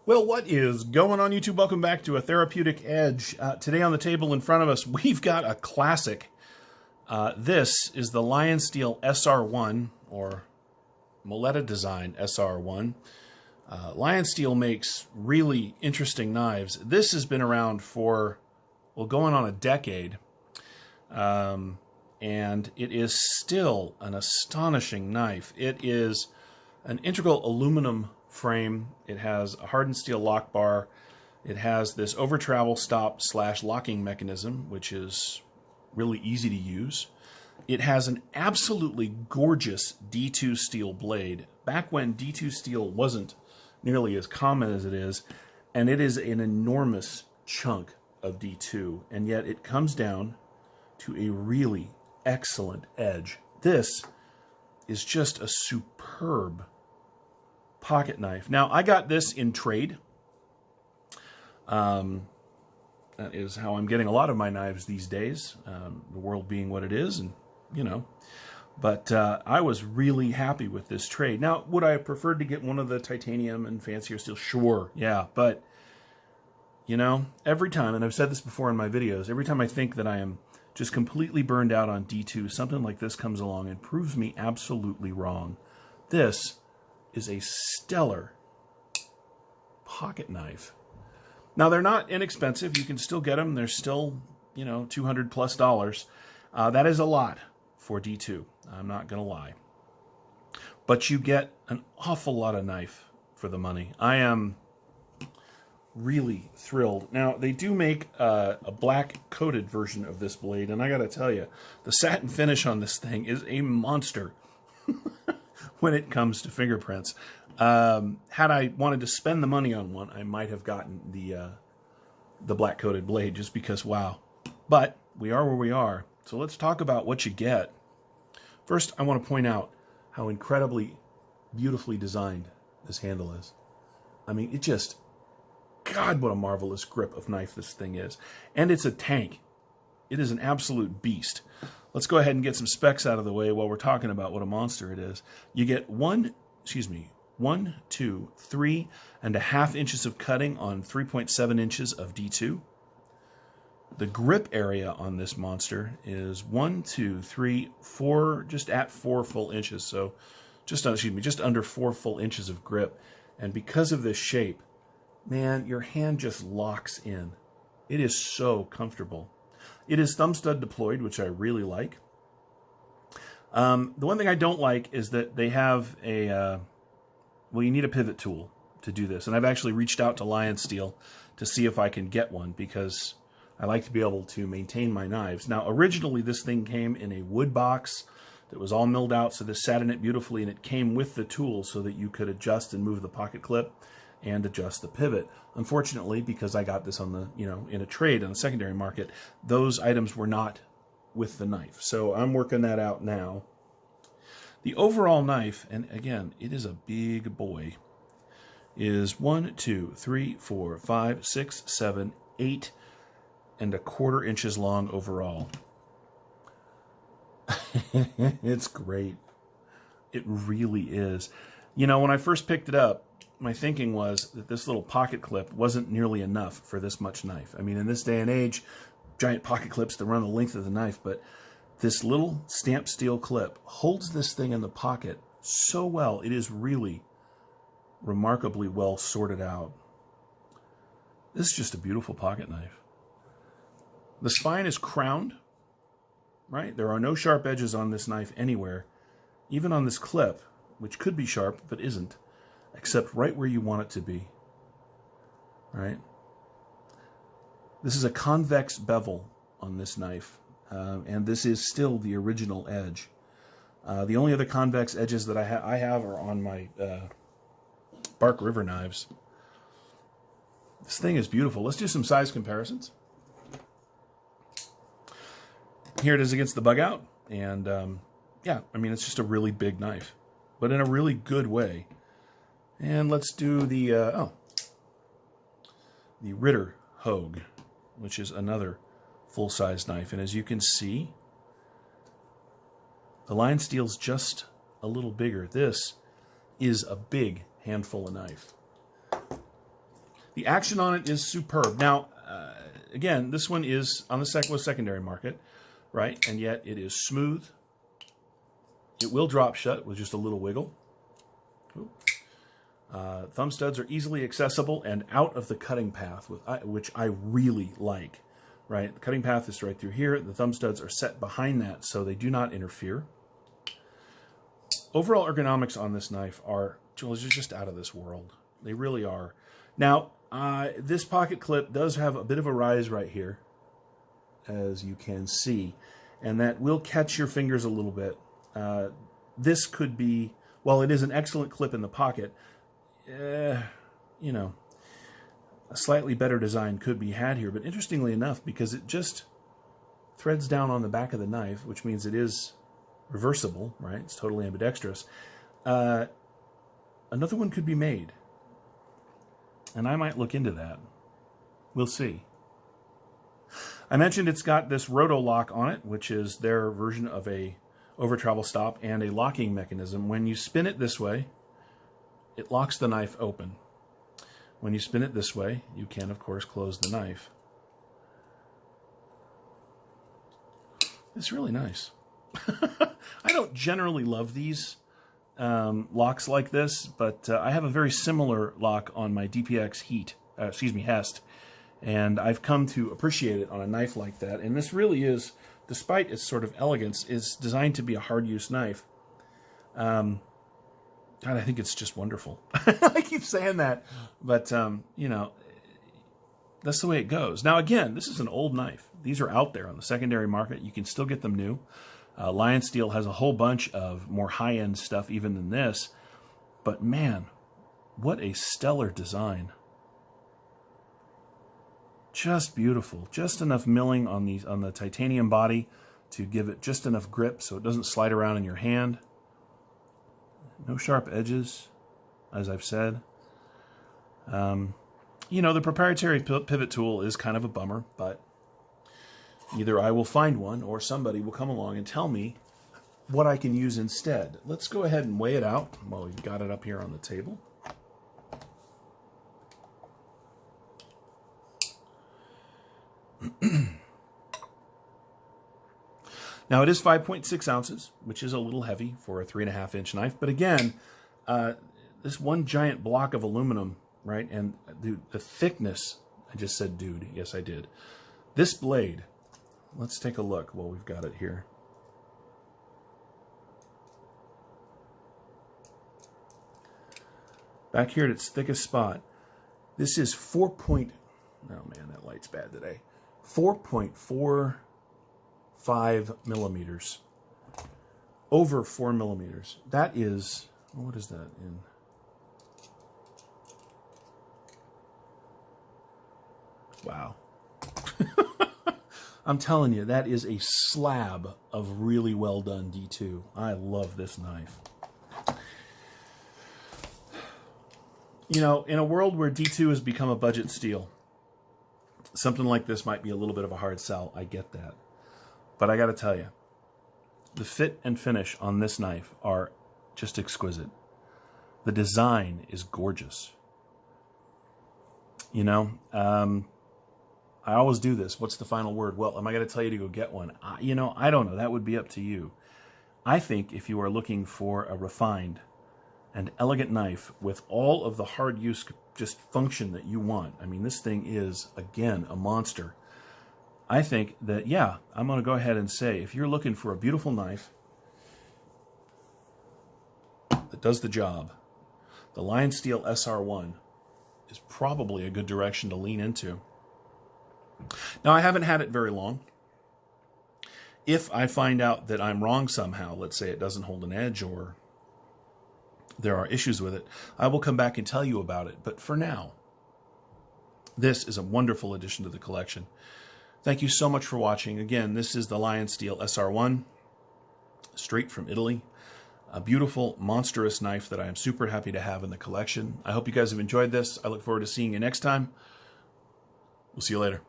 Well, what is going on, YouTube? Welcome back to A Therapeutic Edge. Today on the table in front of us, we've got a classic. This is the Lionsteel SR1, or Moletta Design SR1. Lionsteel makes really interesting knives. This has been around for, well, going on a decade. And it is still an astonishing knife. It is an integral aluminum frame. It has a hardened steel lock bar. It has this over travel stop / locking mechanism, which is really easy to use. It has an absolutely gorgeous D2 steel blade, back when D2 steel wasn't nearly as common as it is, and it is an enormous chunk of D2, and yet it comes down to a really excellent edge. This is just a superb pocket knife. Now, I got this in trade. That is how I'm getting a lot of my knives these days, the world being what it is, and you know. But I was really happy with this trade. Now, would I have preferred to get one of the titanium and fancier steel? Sure, yeah. But, you know, every time, and I've said this before in my videos, every time I think that I am just completely burned out on D2, something like this comes along and proves me absolutely wrong. This is a stellar pocket knife. Now, they're not inexpensive. You can still get them. They're still, you know, $200+. That is a lot for D2. I'm not going to lie. But you get an awful lot of knife for the money. I am really thrilled. Now, they do make a black coated version of this blade, and I got to tell you, the satin finish on this thing is a monster. When it comes to fingerprints. Had I wanted to spend the money on one, I might have gotten the black coated blade, just because, wow. But we are where we are, so let's talk about what you get. First, I want to point out how incredibly beautifully designed this handle is. I mean, it just, God, what a marvelous grip of knife this thing is. And it's a tank. It is an absolute beast. Let's go ahead and get some specs out of the way while we're talking about what a monster it is. You get 1, 2, 3.5 inches of cutting on 3.7 inches of D2. The grip area on this monster is 1, 2, 3, 4, just at 4 full inches. So just under 4 full inches of grip. And because of this shape, man, your hand just locks in. It is so comfortable. It is thumb stud deployed, which I really like. The one thing I don't like is that they have a, well, you need a pivot tool to do this. And I've actually reached out to Lionsteel to see if I can get one, because I like to be able to maintain my knives. Now, originally this thing came in a wood box that was all milled out, so this sat in it beautifully, and it came with the tool so that you could adjust and move the pocket clip and adjust the pivot. Unfortunately, because I got this on the, you know, in a trade on the secondary market, those items were not with the knife. So I'm working that out now. The overall knife, and again, it is a big boy, is 1, 2, 3, 4, 5, 6, 7, 8.25 inches long overall. It's great. It really is. You know, when I first picked it up, my thinking was that this little pocket clip wasn't nearly enough for this much knife. I mean, in this day and age, giant pocket clips that run the length of the knife, but this little stamped steel clip holds this thing in the pocket so well. It is really remarkably well sorted out. This is just a beautiful pocket knife. The spine is crowned, right? There are no sharp edges on this knife anywhere, even on this clip, which could be sharp but isn't, except right where you want it to be, right? This is a convex bevel on this knife, and this is still the original edge. The only other convex edges that I have are on my Bark River knives. This thing is beautiful. Let's do some size comparisons. Here it is against the bug out, and yeah, I mean, it's just a really big knife, but in a really good way. And let's do the Ritter Hogue, which is another full-size knife. And as you can see, the Lionsteel's just a little bigger. This is a big handful of knife. The action on it is superb. Now, again, this one is on the secondary market, right? And yet it is smooth. It will drop shut with just a little wiggle. Thumb studs are easily accessible and out of the cutting path, which I really like, right? The cutting path is right through here. The thumb studs are set behind that, so they do not interfere. Overall ergonomics on this knife are just out of this world. They really are. Now, this pocket clip does have a bit of a rise right here, as you can see, and that will catch your fingers a little bit. This could be, while it is an excellent clip in the pocket, you know, a slightly better design could be had here. But interestingly enough, because it just threads down on the back of the knife, which means it is reversible, right? It's totally ambidextrous. Another one could be made, and I might look into that. We'll see. I mentioned it's got this roto lock on it, which is their version of a over travel stop and a locking mechanism. When you spin it this way, it locks the knife open. When you spin it this way, you can, of course, close the knife. It's really nice. I don't generally love these locks like this, but I have a very similar lock on my DPX Hest, and I've come to appreciate it on a knife like that. And this really is, despite its sort of elegance, is designed to be a hard-use knife. God, I think it's just wonderful. I keep saying that, but, you know, that's the way it goes. Now, again, this is an old knife. These are out there on the secondary market. You can still get them new. Lionsteel has a whole bunch of more high-end stuff even than this. But, man, what a stellar design. Just beautiful. Just enough milling on the titanium body to give it just enough grip so it doesn't slide around in your hand. No sharp edges, as I've said. You know, the proprietary pivot tool is kind of a bummer, but either I will find one or somebody will come along and tell me what I can use instead. Let's go ahead and weigh it out while we've got it up here on the table. Now, it is 5.6 ounces, which is a little heavy for a 3.5-inch knife. But again, this one giant block of aluminum, right? And the thickness, I just said, dude. Yes, I did. This blade, let's take a look while we've got it here. Back here at its thickest spot, this is oh man, that light's bad today. 4.45 millimeters. Over 4 millimeters. That is, what is that in? Wow. I'm telling you, that is a slab of really well done D2. I love this knife. You know, in a world where D2 has become a budget steel, something like this might be a little bit of a hard sell. I get that. But I got to tell you, the fit and finish on this knife are just exquisite. The design is gorgeous. You know, I always do this. What's the final word? Well, am I going to tell you to go get one? You know, I don't know. That would be up to you. I think if you are looking for a refined and elegant knife with all of the hard use just function that you want, I mean, this thing is, again, a monster. I think that, yeah, I'm going to go ahead and say, if you're looking for a beautiful knife that does the job, the Lionsteel SR1 is probably a good direction to lean into. Now, I haven't had it very long. If I find out that I'm wrong somehow, let's say it doesn't hold an edge or there are issues with it, I will come back and tell you about it. But for now, this is a wonderful addition to the collection. Thank you so much for watching. Again, this is the Lionsteel SR1, straight from Italy. A beautiful, monstrous knife that I am super happy to have in the collection. I hope you guys have enjoyed this. I look forward to seeing you next time. We'll see you later.